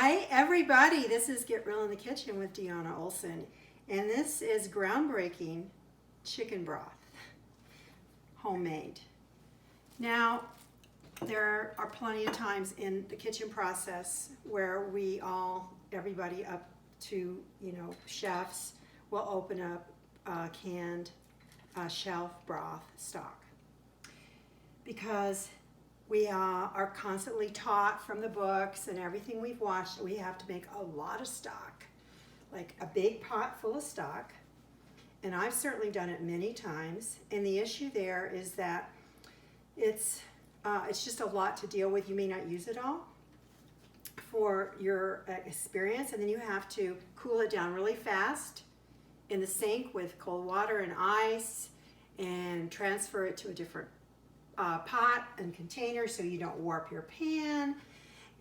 Hi everybody, this is Get Real in the Kitchen with Deanna Olson, and this is groundbreaking chicken broth, homemade. Now, there are plenty of times in the kitchen process where everybody up to, chefs will open up canned shelf broth stock, because we are constantly taught from the books and everything we've watched that we have to make a lot of stock, like a big pot full of stock. And I've certainly done it many times. And the issue there is that it's just a lot to deal with. You may not use it all for your experience, and then you have to cool it down really fast in the sink with cold water and ice and transfer it to a different pot and container so you don't warp your pan,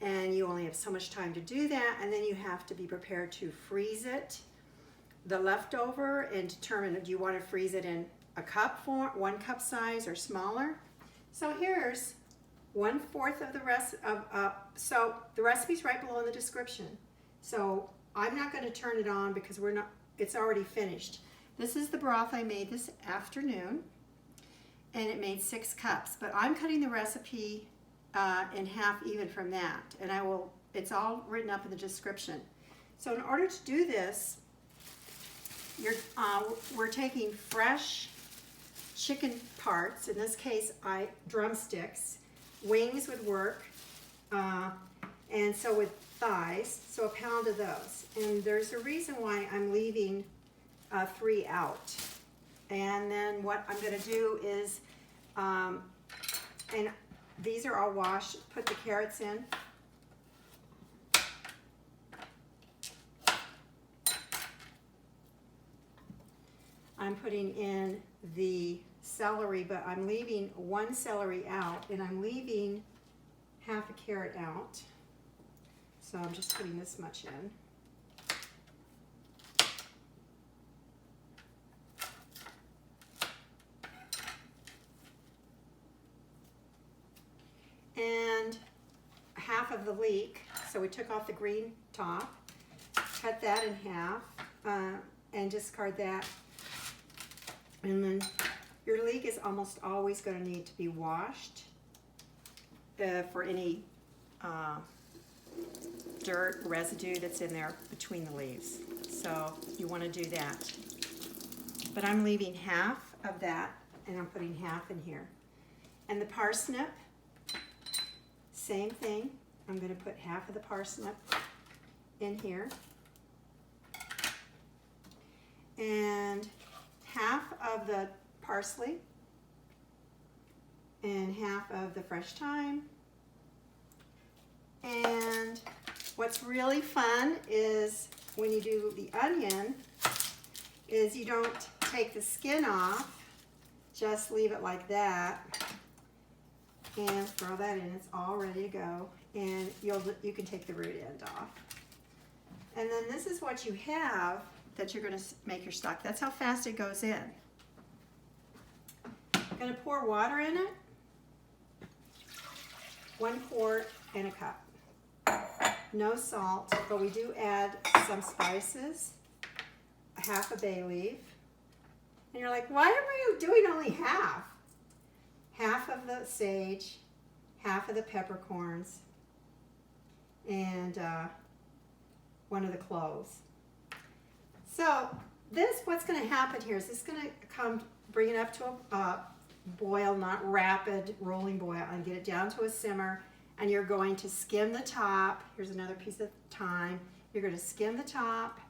and you only have so much time to do that. And then you have to be prepared to freeze it, the leftover, and determine, do you want to freeze it in a cup form, 1 cup size or smaller. So here's 1/4 of the rest of so the recipe's right below in the description. So I'm not going to turn it on because it's already finished. This is the broth I made this afternoon, and it made 6 cups, but I'm cutting the recipe in half even from that, and it's all written up in the description. So in order to do this, we're taking fresh chicken parts. In this case, drumsticks. Wings would work, and so with thighs, so a pound of those. And there's a reason why I'm leaving 3 out. And then what I'm going to do is, and these are all washed, put the carrots in. I'm putting in the celery, but I'm leaving 1 celery out, and I'm leaving half a carrot out. So I'm just putting this much in. And half of the leek, so we took off the green top, cut that in half, and discard that. And then your leek is almost always going to need to be washed for any dirt, residue that's in there between the leaves. So you want to do that. But I'm leaving half of that, and I'm putting half in here. And the parsnip, same thing. I'm going to put half of the parsnip in here, and half of the parsley, and half of the fresh thyme. And what's really fun is when you do the onion is you don't take the skin off, just leave it like that. And throw that in. It's all ready to go, and you can take the root end off. And then this is what you have that you're going to make your stock. That's how fast it goes in. I'm going to pour water in it, 1 quart and a cup. No salt, but we do add some spices, half a bay leaf. And you're like, why are you doing only half? Half of the sage, half of the peppercorns, and 1 of the cloves. So what's going to happen here is this is going to bring it up to a boil, not rapid rolling boil, and get it down to a simmer. And you're going to skim the top. Here's another piece of thyme. You're going to skim the top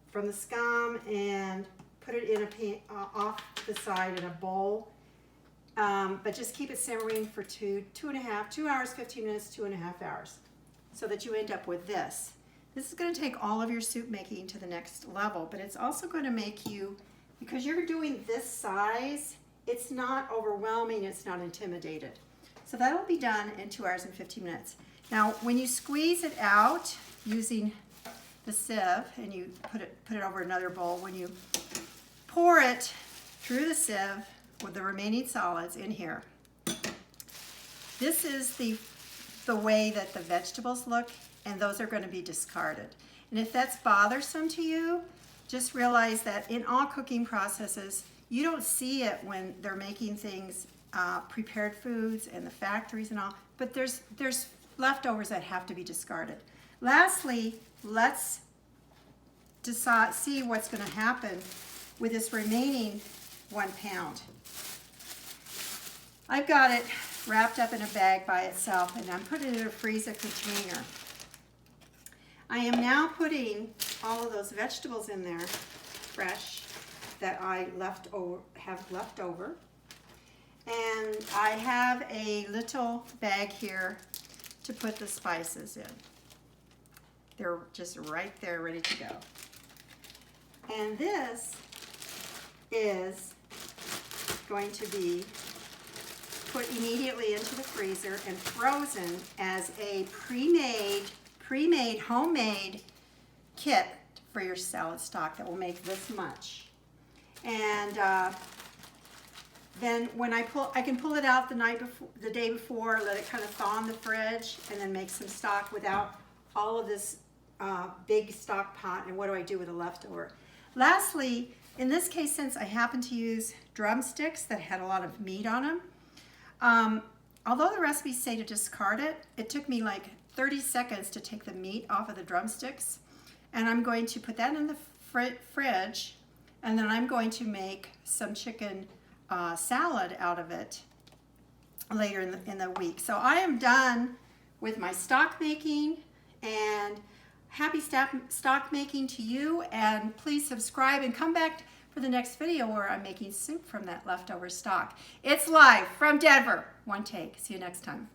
from the scum and put it in a pan, off to the side in a bowl. But just keep it simmering for 2 hours, 15 minutes, 2.5 hours, so that you end up with this. This is going to take all of your soup making to the next level, but it's also going to make you, because you're doing this size, it's not overwhelming, it's not intimidated. So that'll be done in 2 hours and 15 minutes. Now, when you squeeze it out using the sieve, and you put it over another bowl, when you pour it through the sieve with the remaining solids in here, this is the the way that the vegetables look, and those are going to be discarded. And if that's bothersome to you, just realize that in all cooking processes, you don't see it when they're making things, prepared foods and the factories and all, but there's leftovers that have to be discarded. Lastly, let's see what's going to happen with this remaining 1 pound. I've got it wrapped up in a bag by itself, and I'm putting it in a freezer container. I am now putting all of those vegetables in there, fresh, that I have left over. And I have a little bag here to put the spices in. They're just right there, ready to go. And this is going to be put immediately into the freezer and frozen as a pre-made homemade kit for your salad stock that will make this much. And then when I can pull it out the day before, let it kind of thaw in the fridge, and then make some stock without all of this big stock pot. And what do I do with the leftover? Lastly, in this case, since I happen to use drumsticks that had a lot of meat on them, although the recipes say to discard it, it took me like 30 seconds to take the meat off of the drumsticks. And I'm going to put that in the fridge, and then I'm going to make some chicken salad out of it later in the week. So I am done with my stock making, and happy stock making to you, and please subscribe and come back for the next video where I'm making soup from that leftover stock. It's live from Denver. One take. See you next time.